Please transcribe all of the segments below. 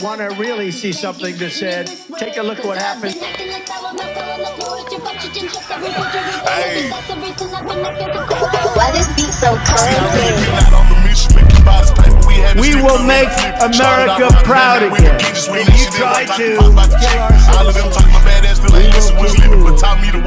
Want to really see something that said, take a look at what happened. Hey. Why this beat so crazy? We will make America proud again. And you try to kill our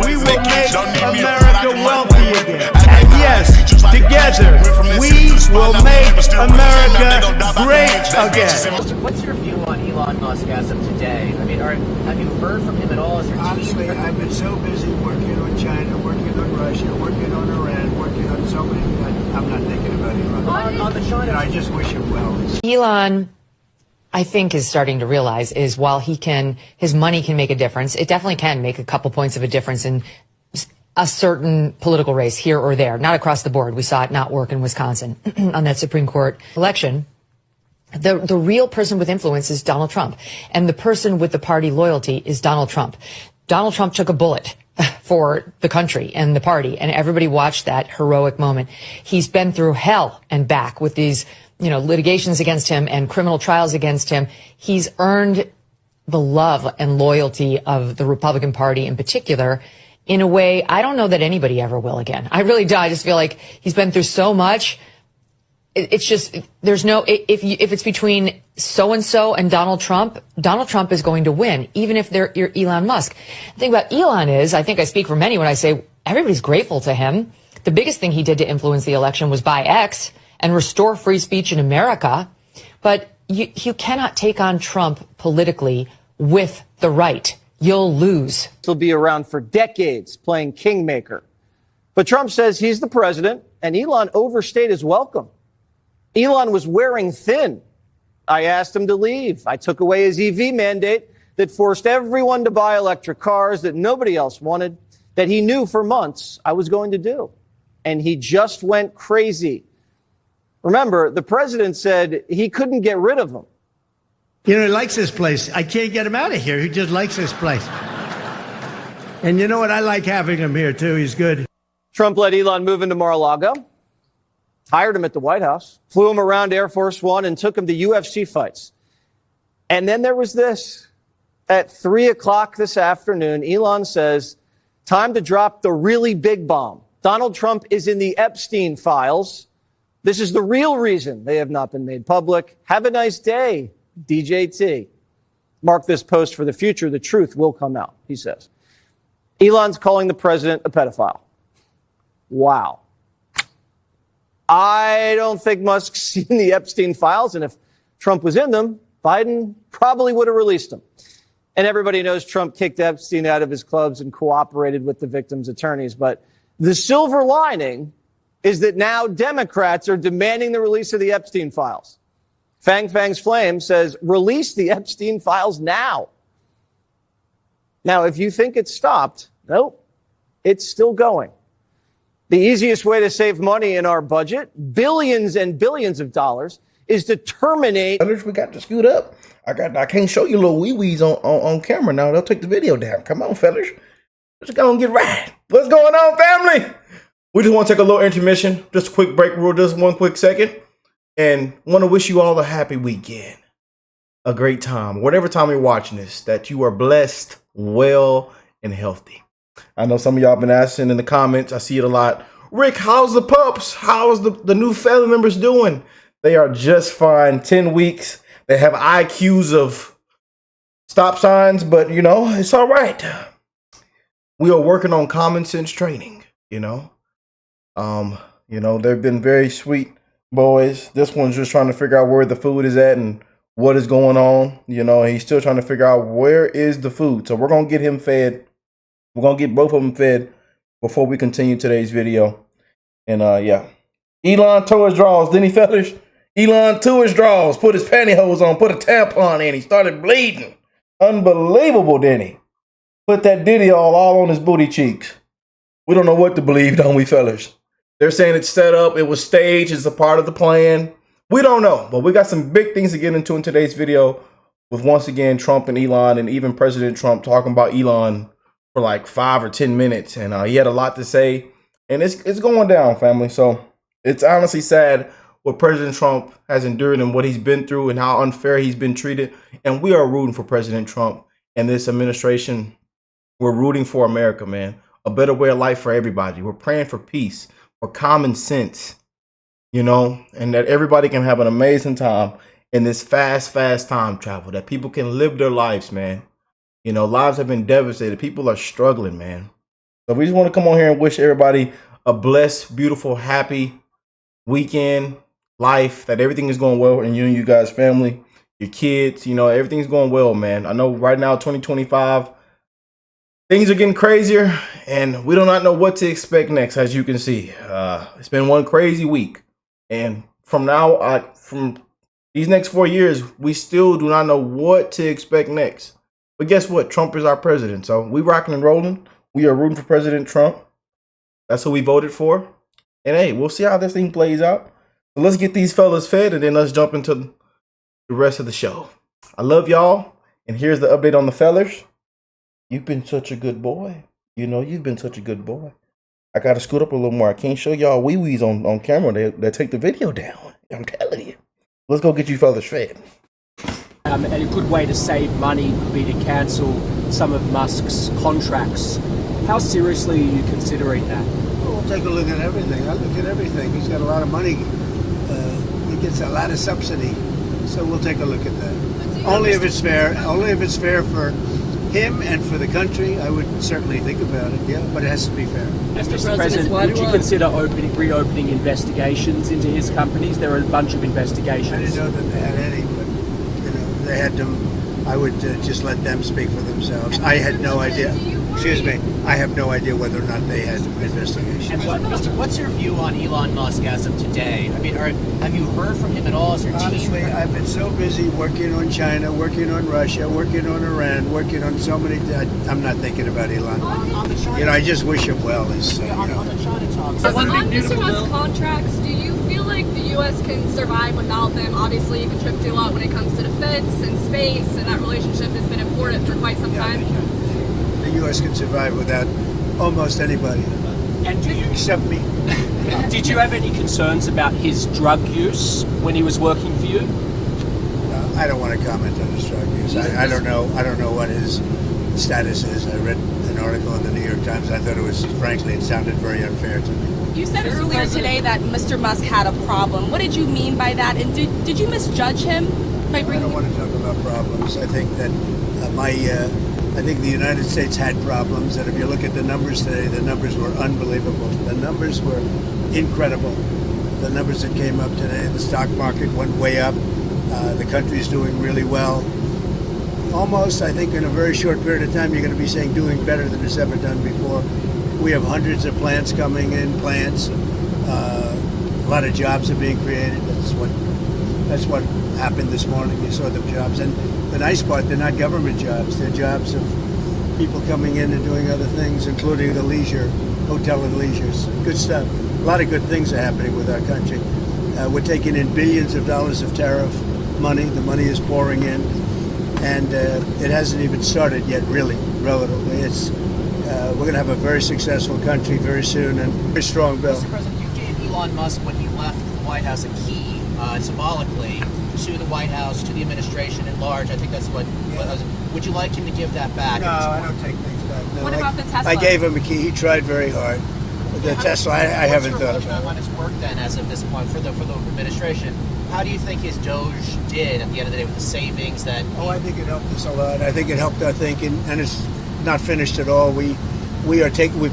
we will make America wealthy again. And yes, together, we will make America great again. What's your view on Elon Musk as of today? I mean, have you heard from him at all? Honestly, I've been so busy working on China, working on Russia, working on Iran, working on so many. I'm not thinking about Elon. On the China, I just wish him well. Elon, I think, is starting to realize is while his money can make a difference, it definitely can make a couple points of a difference in a certain political race here or there, not across the board. We saw it not work in Wisconsin on that Supreme Court election. The real person with influence is Donald Trump, and the person with the party loyalty is Donald Trump. Donald Trump took a bullet for the country and the party, and everybody watched that heroic moment. He's been through hell and back with these, litigations against him and criminal trials against him. He's earned the love and loyalty of the Republican Party in particular in a way I don't know that anybody ever will again. I really do. I just feel like he's been through so much. It's just, there's no, if it's between so-and-so and Donald Trump is going to win, even if you're Elon Musk. The thing about Elon is, I think I speak for many when I say everybody's grateful to him. The biggest thing he did to influence the election was buy X and restore free speech in America. But you cannot take on Trump politically with the right. You'll lose. He'll be around for decades playing kingmaker. But Trump says he's the president, and Elon overstayed his welcome. Elon was wearing thin. I asked him to leave. I took away his EV mandate that forced everyone to buy electric cars that nobody else wanted, that he knew for months I was going to do. And he just went crazy. Remember, the president said he couldn't get rid of him. He likes this place. I can't get him out of here. He just likes this place. And you know what? I like having him here, too. He's good. Trump let Elon move into Mar-a-Lago, hired him at the White House, flew him around Air Force One, and took him to UFC fights. And then there was this. At 3 o'clock this afternoon, Elon says, time to drop the really big bomb. Donald Trump is in the Epstein files. This is the real reason they have not been made public. Have a nice day, DJT. Mark this post for the future. The truth will come out, he says. Elon's calling the president a pedophile. Wow. I don't think Musk's seen the Epstein files, and if Trump was in them, Biden probably would have released him. And everybody knows Trump kicked Epstein out of his clubs and cooperated with the victims' attorneys. But the silver lining is that now Democrats are demanding the release of the Epstein files. Fang Fang's Flame says, release the Epstein files now. Now, if you think it's stopped, nope, it's still going. The easiest way to save money in our budget, billions and billions of dollars, is to terminate. We got to scoot up. I can't show you little wee-wees on camera now. They'll take the video down. Come on, fellas. Let's go and get right. What's going on, family? We just want to take a little intermission. Just a quick break. We'll just 1 quick second. And want to wish you all a happy weekend. A great time. Whatever time you're watching this, that you are blessed, well, and healthy. I know some of y'all been asking in the comments. I see it a lot. Rick, how's the pups? How's the new family members doing? They are just fine. 10 weeks. They have IQs of stop signs, but, it's all right. We are working on common sense training, they've been very sweet boys. This one's just trying to figure out where the food is at and what is going on. He's still trying to figure out where is the food. So we're going to get him fed. We're going to get both of them fed before we continue today's video. And yeah. Elon tore his drawers, didn't he, fellas? Elon tore his drawers, put his pantyhose on, put a tampon in. He started bleeding. Unbelievable, didn't he? Put that ditty all on his booty cheeks. We don't know what to believe, don't we, fellas? They're saying it's set up, it was staged, it's a part of the plan. We don't know, but we got some big things to get into in today's video with, once again, Trump and Elon, and even President Trump talking about Elon for like 5 or 10 minutes. And he had a lot to say, and it's going down, family. So it's honestly sad what President Trump has endured and what he's been through and how unfair he's been treated. And we are rooting for President Trump and this administration. We're rooting for America, man. A better way of life for everybody. We're praying for peace, for common sense, you know, and that everybody can have an amazing time in this fast time travel, that people can live their lives, man. You know, lives have been devastated. People are struggling, man. So we just want to come on here and wish everybody a blessed, beautiful, happy weekend, life, that everything is going well in you and you guys' family, your kids, you know, everything's going well, man. I know right now, 2025, things are getting crazier and we do not know what to expect next, as you can see. It's been one crazy week. And from these next 4 years, we still do not know what to expect next. But guess what? Trump is our president. So we rocking and rolling. We are rooting for President Trump. That's who we voted for. And hey, we'll see how this thing plays out. So let's get these fellas fed and then let's jump into the rest of the show. I love y'all. And here's the update on the fellas. You've been such a good boy. You know, you've been such a good boy. I got to scoot up a little more. I can't show y'all wee-wees on camera. They take the video down. I'm telling you. Let's go get you fellas fed. And a good way to save money could be to cancel some of Musk's contracts. How seriously are you considering that? Well, we'll take a look at everything. I look at everything. He's got a lot of money. He gets a lot of subsidy. So we'll take a look at that. Only if it's fair. Only if it's fair for him and for the country. I would certainly think about it, yeah, but it has to be fair. Mr. President, would you consider reopening investigations into his companies? There are a bunch of investigations. I didn't know that they had any, but you know, they had them. I would just let them speak for themselves. I had no idea. Excuse me. I have no idea whether or not they had investigations. And what's your view on Elon Musk as of today? I mean, have you heard from him at all? Is your team? Honestly, I've been so busy working on China, working on Russia, working on Iran, working on so many. I'm not thinking about Elon. You know, I just wish him well. On the China talks. On Mr. Musk's contracts, do you feel like the U.S. can survive without them? Obviously, you contribute a lot when it comes to defense and space, and that relationship has been important for quite some time. The U.S. can survive without almost anybody. And do you except me? Did you have any concerns about his drug use when he was working for you? I don't want to comment on his drug use. I don't know. I don't know what his status is. I read an article in the New York Times. I thought it was, frankly, it sounded very unfair to me. You said earlier today that Mr. Musk had a problem. What did you mean by that? And did you misjudge him by bringing? I don't want to talk about problems. I think that I think the United States had problems, and if you look at the numbers today, the numbers were unbelievable. The numbers were incredible. The numbers that came up today, the stock market went way up. The country's doing really well. Almost, I think, in a very short period of time, you're going to be saying doing better than it's ever done before. We have hundreds of plants coming in, a lot of jobs are being created. That's what happened this morning. You saw the jobs. And the nice part, they're not government jobs. They're jobs of people coming in and doing other things, including the leisure, hotel and leisures. Good stuff. A lot of good things are happening with our country. We're taking in billions of dollars of tariff money. The money is pouring in. And it hasn't even started yet, really, relatively. We're going to have a very successful country very soon and a very strong bill. Mr. President, you gave Elon Musk, when he left the White House, a key, symbolically, to the White House, to the administration at large. I think that's what would you like him to give that back? No, I don't take things back. No, what about the Tesla? I gave him a key. He tried very hard. The Tesla, I haven't thought about it. On his work then, as of this point, for the administration, how do you think his Doge did at the end of the day with the savings that? I think it helped us a lot. I think it helped our thinking, and it's not finished at all. We've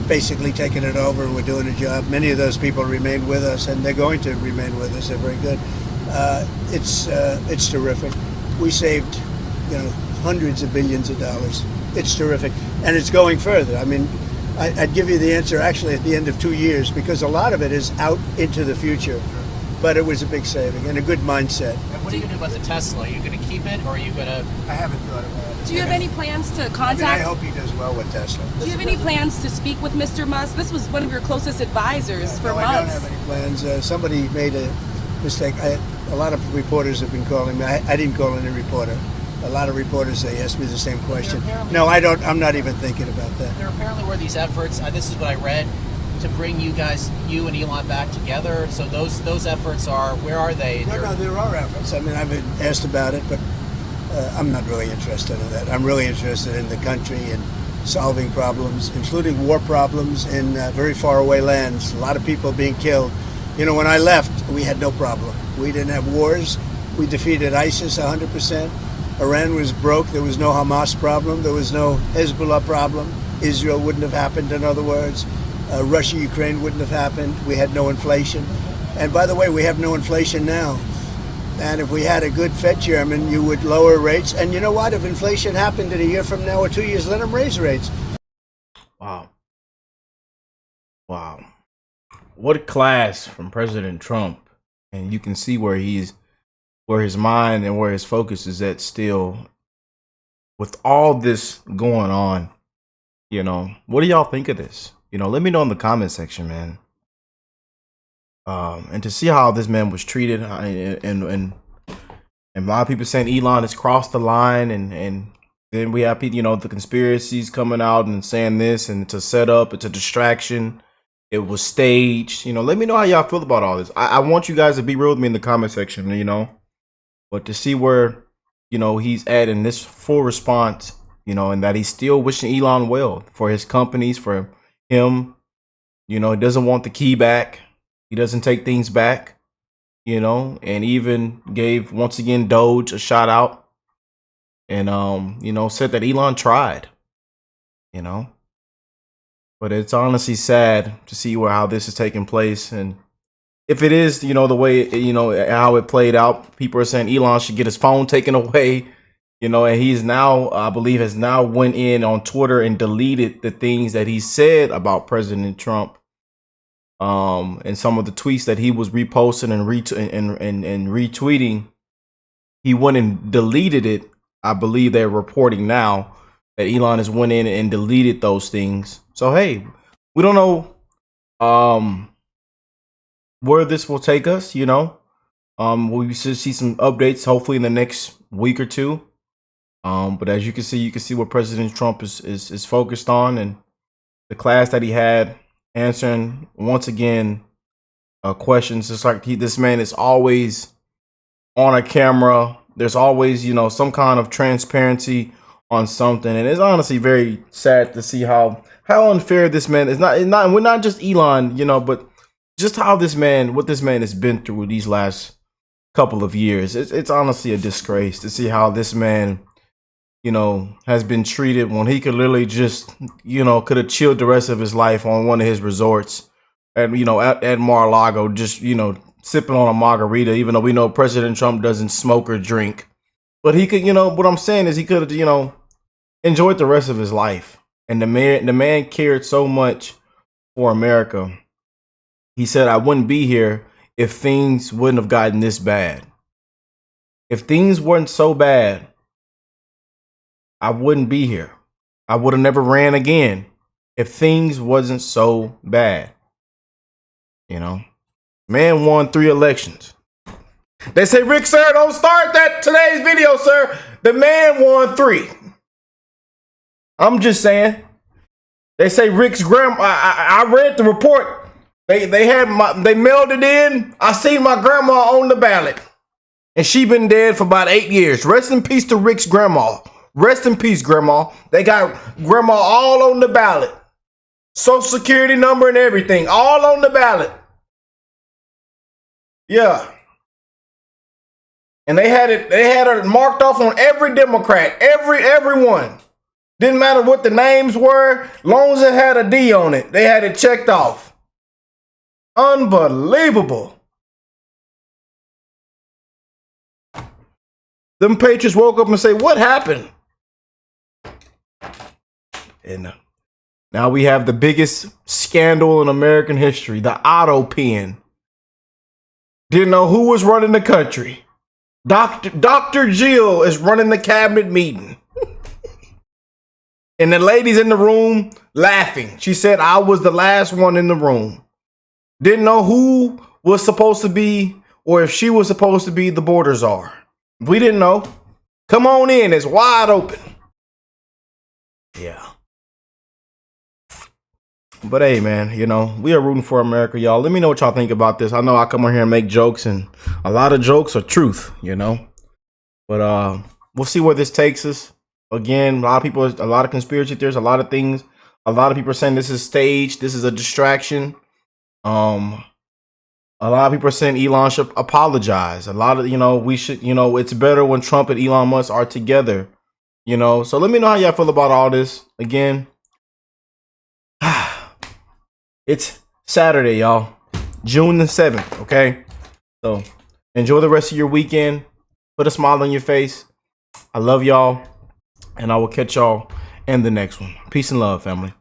basically taken it over, and we're doing a job. Many of those people remain with us, and they're going to remain with us. They're very good. It's terrific. We saved, hundreds of billions of dollars. It's terrific, and it's going further. I mean, I'd give you the answer actually at the end of 2 years, because a lot of it is out into the future. But it was a big saving and a good mindset. And what are you going to do about the Tesla? Are you going to keep it, or are you going to? I haven't thought about it. Do you have any plans to contact? I hope he does well with Tesla. Do you have any plans to speak with Mr. Musk? This was one of your closest advisors for months. I don't have any plans. Somebody made a mistake. A lot of reporters have been calling me. I didn't call any reporter. A lot of reporters, they asked me the same question. No, I don't. I'm not even thinking about that. There apparently were these efforts. This is what I read. to bring you and Elon back together. So those efforts where are they? No, there are efforts. I mean, I've been asked about it, but I'm not really interested in that. I'm really interested in the country and solving problems, including war problems in very far away lands. A lot of people being killed. You know, when I left, we had no problem. We didn't have wars. We defeated ISIS 100%. Iran was broke. There was no Hamas problem. There was no Hezbollah problem. Israel wouldn't have happened, in other words. Russia, Ukraine wouldn't have happened. We had no inflation. And by the way, we have no inflation now. And if we had a good Fed chairman, you would lower rates. And you know what? If inflation happened in a year from now or 2 years, let them raise rates. Wow. Wow. What a class from President Trump. And you can see where his mind and where his focus is at still with all this going on. You know, what do y'all think of this? You know, let me know in the comment section, man. And to see how this man was treated, and a lot of people saying Elon has crossed the line, and then we have people, you know, the conspiracies coming out and saying this, and it's a setup, it's a distraction, it was staged. You know, let me know how y'all feel about all this. I want you guys to be real with me in the comment section, you know, but to see where, you know, he's at in this full response, you know, and that he's still wishing Elon well for his companies, for him. You know, he doesn't want the key back. He doesn't take things back, you know, and even gave, once again, Doge a shout out and, you know, said that Elon tried, you know, but it's honestly sad to see how this is taking place. And if it is, you know, the way, you know, how it played out, people are saying Elon should get his phone taken away, you know, and he's now, I believe, has now went in on Twitter and deleted the things that he said about President Trump. And some of the tweets that he was reposting and retweeting, he went and deleted it. I believe they're reporting now that Elon has went in and deleted those things. So, hey, we don't know where this will take us, you know. We should see some updates hopefully in the next week or two. But as you can see what President Trump is focused on, and the class that he had answering once again questions. It's like this man is always on a camera. There's always, you know, some kind of transparency on something, and it's honestly very sad to see how unfair this man is. We're not just Elon, you know, but just how what this man has been through these last couple of years. It's honestly a disgrace to see how this man, you know, has been treated when he could literally just, you know, could have chilled the rest of his life on one of his resorts and, you know, at Mar-a-Lago, just, you know, sipping on a margarita, even though we know President Trump doesn't smoke or drink. But he could, you know, what I'm saying is he could have, you know, enjoyed the rest of his life. And the man cared so much for America. He said, I wouldn't be here if things wouldn't have gotten this bad. If things weren't so bad, I wouldn't be here. I would have never ran again if things wasn't so bad. You know, man won 3 elections. They say, Rick, sir, don't start today's video, sir. The man won 3. I'm just saying. They say Rick's grandma. I read the report. They mailed it in. I seen my grandma on the ballot, and she been dead for about 8 years. Rest in peace to Rick's grandma. Rest in peace, Grandma. They got Grandma all on the ballot. Social Security number and everything. All on the ballot. Yeah. And they had it marked off on every Democrat. Everyone. Didn't matter what the names were. Long as it had a D on it. They had it checked off. Unbelievable. Them patriots woke up and say, what happened? And now we have the biggest scandal in American history, the auto pen. Didn't know who was running the country. Dr. Jill is running the cabinet meeting. And the lady's in the room laughing. She said, I was the last one in the room. Didn't know who was supposed to be, or if she was supposed to be the border czar. We didn't know. Come on in, it's wide open. Yeah. But hey, man, you know, we are rooting for America, y'all. Let me know what y'all think about this. I know I come on here and make jokes, and a lot of jokes are truth, you know. But we'll see where this takes us. Again, a lot of people, a lot of conspiracy theories, a lot of things. A lot of people are saying this is staged. This is a distraction. A lot of people are saying Elon should apologize. A lot of, you know, we should, you know, it's better when Trump and Elon Musk are together, you know. So let me know how y'all feel about all this. Again, it's Saturday, y'all. June the 7th, okay? So enjoy the rest of your weekend. Put a smile on your face. I love y'all, and I will catch y'all in the next one. Peace and love, family.